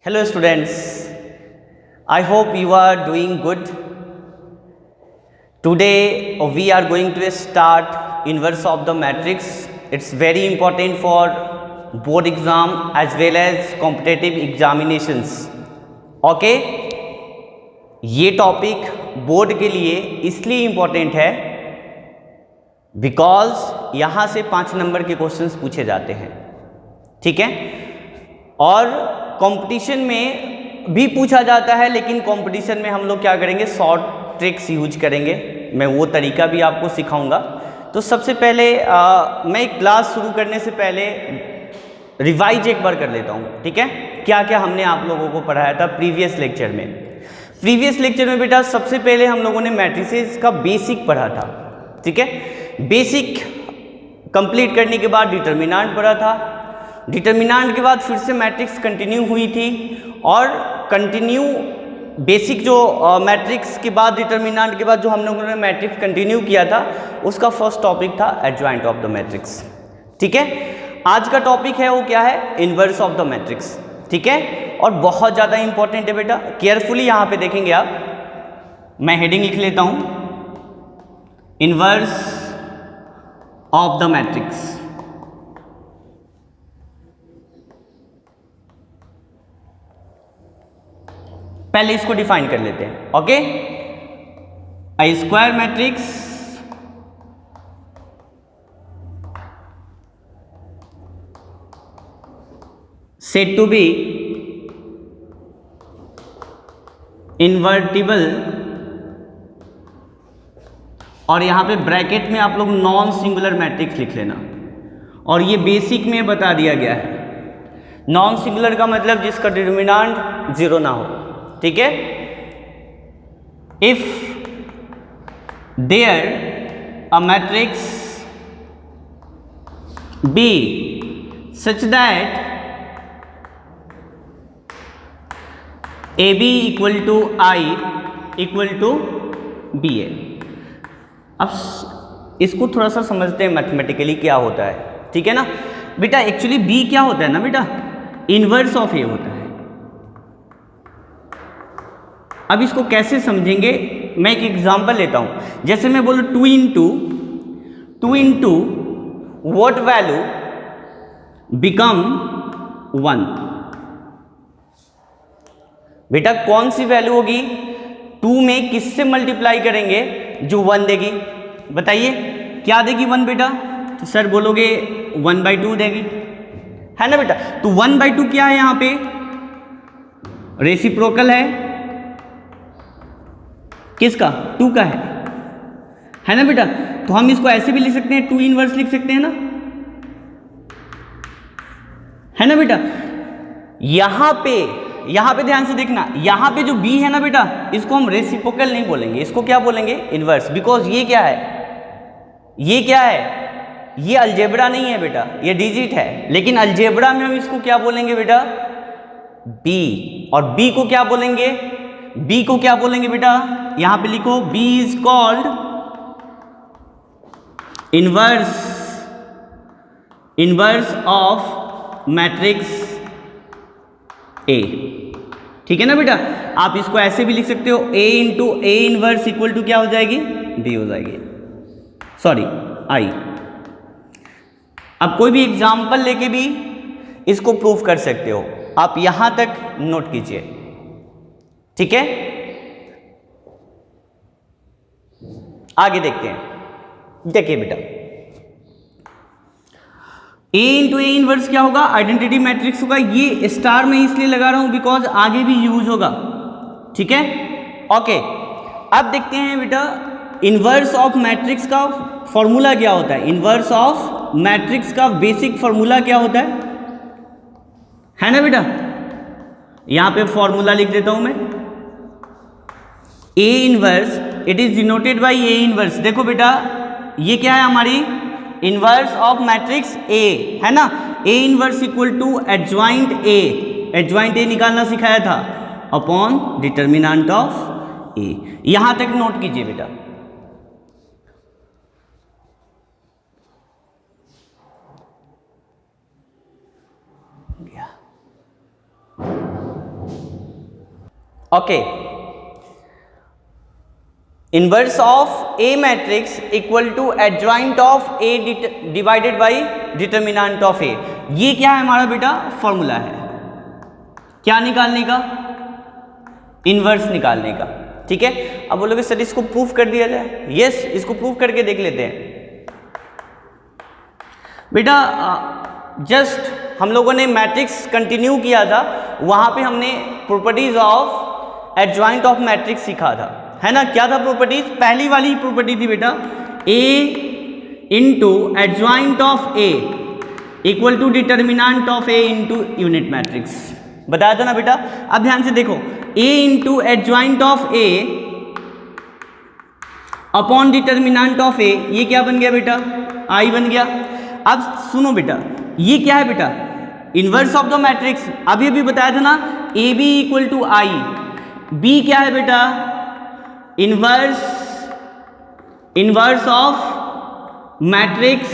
Hello students, I hope you are doing good. Today we are going to start inverse of the matrix. It's very important for board exam as well as competitive examinations. Okay? ये topic board के लिए इसलिए important है because यहाँ से 5 number के questions पूछे जाते हैं, ठीक है। और कंपटीशन में भी पूछा जाता है, लेकिन कंपटीशन में हम लोग क्या करेंगे, शॉर्ट ट्रिक्स यूज करेंगे। मैं वो तरीका भी आपको सिखाऊंगा। तो सबसे पहले मैं क्लास शुरू करने से पहले रिवाइज एक बार कर लेता हूँ, ठीक है। क्या क्या हमने आप लोगों को पढ़ाया था प्रीवियस लेक्चर में। प्रीवियस लेक्चर में बेटा सबसे पहले हम लोगों ने मैट्रिसेस का बेसिक पढ़ा था, ठीक है। बेसिक कंप्लीट करने के बाद डिटर्मिनेंट पढ़ा था। डिटर्मिनेंट के बाद फिर से मैट्रिक्स कंटिन्यू हुई थी और कंटिन्यू बेसिक जो मैट्रिक्स के बाद डिटर्मिनेंट के बाद जो हम लोगों ने मैट्रिक्स कंटिन्यू किया था उसका फर्स्ट टॉपिक था एडजॉइंट ऑफ द मैट्रिक्स, ठीक है। आज का टॉपिक है वो क्या है, इनवर्स ऑफ द मैट्रिक्स, ठीक है। और बहुत ज़्यादा इंपॉर्टेंट है बेटा, केयरफुली यहाँ पे देखेंगे आप। मैं हेडिंग लिख लेता हूँ, इनवर्स ऑफ द मैट्रिक्स। पहले इसको डिफाइन कर लेते हैं, okay. A square matrix said to be invertible, और यहां पे ब्रैकेट में आप लोग नॉन सिंगुलर मैट्रिक्स लिख लेना। और ये बेसिक में बता दिया गया है, नॉन सिंगुलर का मतलब जिसका डिटर्मिनेंट 0 ना हो, ठीक है। If there a matrix B such that A B equal to I equal to B A. अब इसको थोड़ा सा समझते हैं मैथमेटिकली क्या होता है, ठीक है ना बेटा। एक्चुअली बी क्या होता है ना बेटा, इनवर्स ऑफ ए होता है। अब इसको कैसे समझेंगे, मैं एक एग्जांपल लेता हूं। जैसे मैं बोलूं 2 इंटू व्हाट वैल्यू बिकम 1। बेटा कौन सी वैल्यू होगी, 2 में किससे मल्टीप्लाई करेंगे जो 1 देगी, बताइए क्या देगी 1 बेटा। तो सर बोलोगे 1/2 देगी, है ना बेटा। तो 1/2 क्या है, यहां पे रेसिप्रोकल है किसका, 2 का है ना बेटा। तो हम इसको ऐसे भी लिख सकते हैं, 2 इनवर्स लिख सकते हैं ना, है ना बेटा। यहां पे ध्यान से देखना, यहां पे जो b है ना बेटा, इसको हम रेसिप्रोकल नहीं बोलेंगे, इसको क्या बोलेंगे, इनवर्स। बिकॉज ये क्या है, ये अलजेब्रा नहीं है बेटा, ये डिजिट है। लेकिन अलजेब्रा में हम इसको क्या बोलेंगे बेटा, b। और b को क्या बोलेंगे बेटा, यहां पे लिखो b is called inverse of matrix A, ठीक है ना बेटा। आप इसको ऐसे भी लिख सकते हो, a into A inverse equal to क्या हो जाएगी, b हो जाएगी, सॉरी i। अब कोई भी एग्जाम्पल लेके भी इसको प्रूफ कर सकते हो, आप यहां तक नोट कीजिए, ठीक है। आगे देखते हैं, देखिए बेटा a इंटू ए इनवर्स क्या होगा, आइडेंटिटी मैट्रिक्स होगा। ये स्टार में इसलिए लगा रहा हूं बिकॉज आगे भी यूज होगा, ठीक है, ओके। अब देखते हैं बेटा इनवर्स ऑफ मैट्रिक्स का फॉर्मूला क्या होता है। इनवर्स ऑफ मैट्रिक्स का बेसिक फॉर्मूला क्या होता है ना बेटा। यहां पे फॉर्मूला लिख देता हूं मैं, A inverse, it is denoted by A inverse. देखो बेटा ये क्या है, हमारी इनवर्स ऑफ मैट्रिक्स ए, है ना। A inverse equal to adjoint A निकालना सिखाया था अपॉन डिटर्मिनेंट ऑफ ए। यहां तक नोट कीजिए बेटा। Okay, inverse of A matrix equal to adjoint of A divided by determinant of A. ये क्या है हमारा बेटा? फॉर्मूला है क्या निकालने का? इनवर्स निकालने का। ठीक है, अब बोलोगे सर इसको प्रूफ कर दिया जाए। यस, इसको प्रूफ करके देख लेते हैं बेटा। जस्ट हम लोगों ने मैट्रिक्स कंटिन्यू किया था, वहां पे हमने properties of adjoint of matrix सीखा था, है ना? क्या था प्रॉपर्टीज? पहली वाली प्रॉपर्टी थी बेटा, A into adjoint of A equal to determinant of A into unit matrix, बताया था ना बेटा। अब ध्यान से देखो, A into adjoint of A upon determinant of A, ये क्या बन गया बेटा? आई बन गया। अब सुनो बेटा, ये क्या है बेटा? Inverse of the matrix. अभी भी बताया था ना, A B equal to I. B क्या है बेटा? इनवर्स ऑफ मैट्रिक्स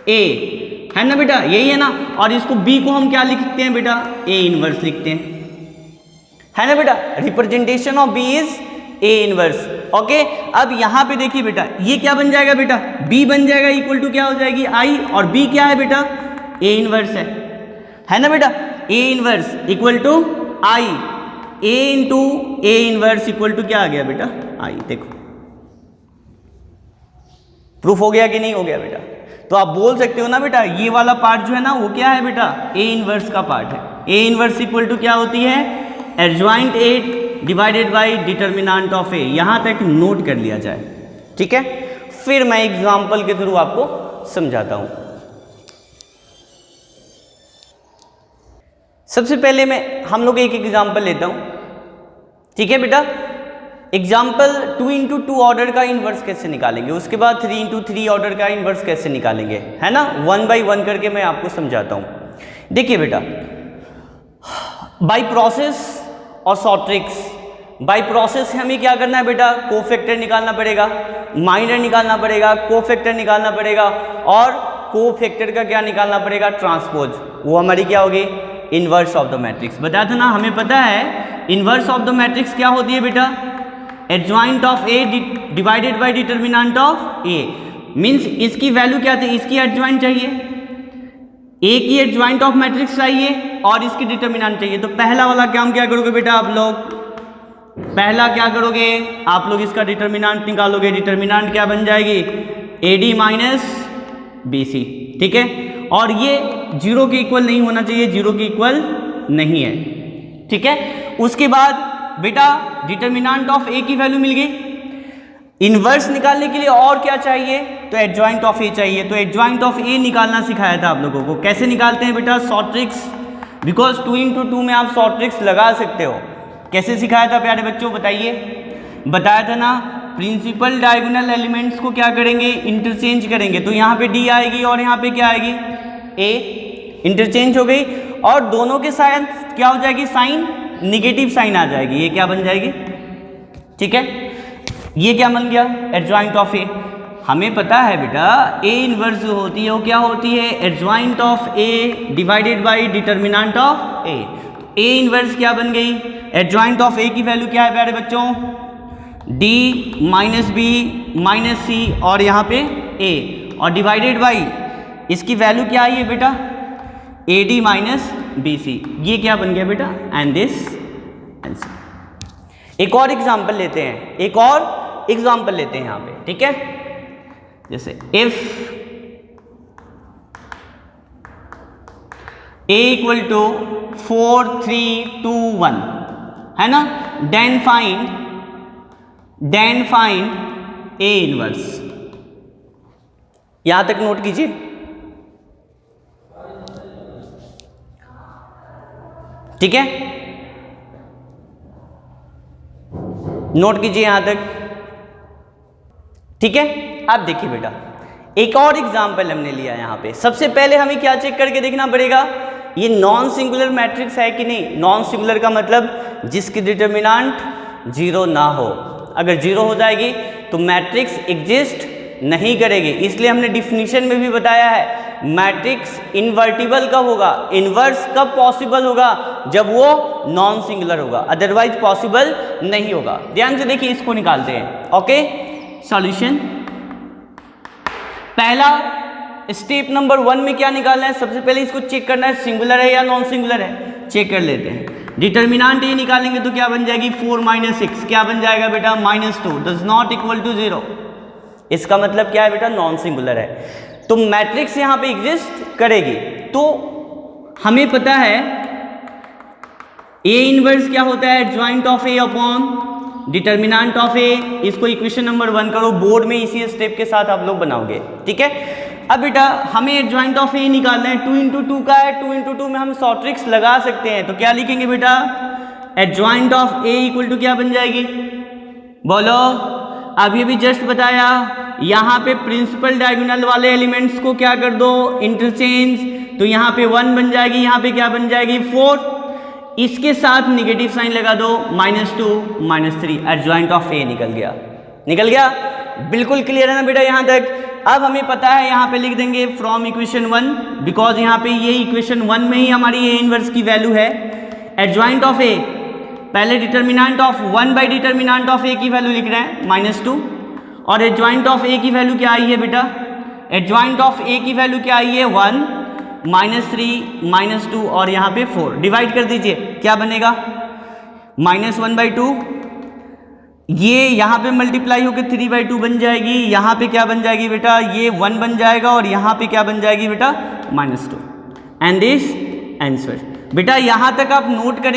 ए, है ना बेटा? यही है ना। और इसको बी को हम क्या लिखते हैं बेटा? ए इनवर्स लिखते हैं, है ना बेटा? Representation of B is A inverse. Okay, अब यहां पे देखिए बेटा, ये क्या बन जाएगा बेटा? बी बन जाएगा इक्वल टू क्या हो जाएगी? आई। और बी क्या है बेटा? ए इनवर्स है ना बेटा? A inverse equal to I, A into A inverse equal to क्या आ गया बेटा? आई। देखो प्रूफ हो गया कि नहीं हो गया बेटा? तो आप बोल सकते हो ना बेटा, ये वाला पार्ट जो है ना वो क्या है बेटा? ए इनवर्स का पार्ट है। ए इनवर्स इक्वल टू क्या होती है? Adjoint A divided by determinant of A. यहां तक नोट कर लिया जाए, ठीक है? फिर मैं एग्जांपल के थ्रू आपको समझाता हूं। सबसे पहले मैं हम लोग एक एग्जांपल लेता हूं, ठीक है बेटा? एग्जाम्पल 2 इंटू 2 ऑर्डर का इन्वर्स कैसे निकालेंगे, उसके बाद 3 इंटू 3 ऑर्डर का इन्वर्स कैसे निकालेंगे, है ना? 1 बाई 1 करके मैं आपको समझाता हूं। देखिए बेटा, बाई प्रोसेस और शॉर्ट ट्रिक्स। बाई प्रोसेस हमें क्या करना है बेटा? कोफैक्टर निकालना पड़ेगा, माइनर निकालना पड़ेगा, कोफैक्टर निकालना पड़ेगा, और कोफैक्टर का क्या निकालना पड़ेगा? ट्रांसपोज। वो हमारी क्या होगी? Inverse of the matrix. बताया था ना, हमें पता है इनवर्स ऑफ द मैट्रिक्स क्या होती है बेटा? Adjoint of A divided by determinant of A. Means इसकी वैल्यू क्या थी? इसकी एडजॉइंट चाहिए, ए की एडजॉइंट ऑफ मैट्रिक्स चाहिए और इसकी डिटर्मिनेंट चाहिए। तो पहला वाला काम क्या करोगे बेटा आप लोग? पहला क्या करोगे आप लोग? इसका डिटर्मिनेंट निकालोगे। डिटर्मिनेंट क्या बन जाएगी? A D minus B C, ठीक है? और ये 0 के इक्वल नहीं होना चाहिए, 0 के इक्वल नहीं है, ठीक है? उसके बाद बेटा डिटर्मिनेंट ऑफ ए की वैल्यू मिल गई। इनवर्स निकालने के लिए और क्या चाहिए? तो एडजॉइंट ऑफ ए चाहिए। तो एडजॉइंट ऑफ ए निकालना सिखाया था आप लोगों को। कैसे निकालते हैं बेटा? Short tricks. बिकॉज 2 इंटू 2 में आप शॉर्ट ट्रिक्स लगा सकते हो। कैसे सिखाया था प्यारे बच्चों? बताइए। बताया था ना, प्रिंसिपल डायगोनल एलिमेंट्स को क्या करेंगे? इंटरचेंज करेंगे। तो यहाँ पे डी आएगी और यहाँ पे क्या आएगी? ए। इंटरचेंज हो गई और दोनों के साथ क्या हो जाएगी? साइन निगेटिव साइन आ जाएगी। ये क्या बन जाएगी? ठीक है, ये क्या बन गया? एडजॉइंट ऑफ ए। हमें पता है बेटा ए इनवर्स जो होती है वो क्या होती है? Adjoint of A divided by determinant of A. A inverse क्या बन गई? एडजॉइंट ऑफ ए की वैल्यू क्या है प्यारे बच्चों? डी माइनस बी माइनस सी और यहाँ पे ए, और डिवाइडेड बाई इसकी वैल्यू क्या आई है बेटा? A D minus B C. ये क्या बन गया बेटा? And this answer. एक और एग्जाम्पल लेते हैं, एक और एग्जाम्पल लेते हैं यहाँ पे, ठीक है? जैसे इफ a इक्वल टू 4 3 2 1, है ना? Then find a inverse. यहां तक नोट कीजिए। ठीक है, नोट कीजिए यहां तक, ठीक है? अब देखिए बेटा, एक और एग्जाम्पल हमने लिया यहां पे। सबसे पहले हमें क्या चेक करके देखना पड़ेगा? ये नॉन सिंगुलर मैट्रिक्स है कि नहीं। नॉन सिंगुलर का मतलब जिसकी डिटर्मिनेंट 0 ना हो। अगर 0 हो जाएगी तो मैट्रिक्स एग्जिस्ट नहीं करेगी। इसलिए हमने डिफिनीशन में भी बताया है मैट्रिक्स इन्वर्टिबल कब होगा, इन्वर्स कब पॉसिबल होगा, जब वो नॉन सिंगुलर होगा, अदरवाइज पॉसिबल नहीं होगा। ध्यान से देखिए, इसको निकालते हैं। ओके, सॉल्यूशन पहला स्टेप नंबर 1 में क्या निकालना है, सबसे पहले इसको चेक करना है सिंगुलर है या नॉन सिंगुलर है, चेक कर लेते हैं। डिटर्मिनेंट ये निकालेंगे तो क्या बन जाएगी 4 - 6, क्या बन जाएगा बेटा -2, डज नॉट इक्वल टू 0। इसका मतलब क्या है बेटा, नॉन सिंगुलर है, तो मैट्रिक्स यहां पे एग्जिस्ट करेगी। तो हमें पता है ए इनवर्स क्या होता है, adjoint of A upon determinant of A. इसको इक्वेशन नंबर 1 करो, बोर्ड में इसी स्टेप के साथ आप लोग बनाओगे, ठीक है। अब बेटा हमें एडजॉइंट ऑफ ए निकालना है, 2 × 2 का है, 2 × 2 में हम शॉर्ट ट्रिक्स लगा सकते हैं, तो क्या लिखेंगे बेटा, adjoint of A equal to क्या बन जाएगी, बोलो। अभी भी जस्ट बताया, यहाँ पे प्रिंसिपल डायगोनल वाले एलिमेंट्स को क्या कर दो, इंटरचेंज, तो यहाँ पे 1 बन जाएगी, यहाँ पे क्या बन जाएगी 4, इसके साथ निगेटिव साइन लगा दो, -2 -3, एडजॉइंट ऑफ ए निकल गया, निकल गया। बिल्कुल क्लियर है ना बेटा यहाँ तक। अब हमें पता है, यहाँ पे लिख देंगे फ्रॉम इक्वेशन 1, बिकॉज यहाँ पे ये इक्वेशन 1 में ही हमारी ए इनवर्स की वैल्यू है। एडजॉइंट ऑफ ए, पहले डिटर्मिनेंट ऑफ 1/डिटर्मिनेंट ऑफ ए की वैल्यू लिख रहे हैं -2, और एडजॉइंट ऑफ ए की वैल्यू क्या आई है बेटा, एडजॉइंट ऑफ ए की वैल्यू क्या आई है 1 -3 -2 और यहाँ पे 4, डिवाइड कर दीजिए, क्या बनेगा -1/2, ये यहाँ पे मल्टीप्लाई होकर 3/2 बन जाएगी, यहाँ पे क्या बन जाएगी बेटा, ये 1 बन जाएगा, और यहाँ पे क्या बन जाएगी बेटा -2, एंड दिस आंसर। बेटा यहाँ तक आप नोट करें।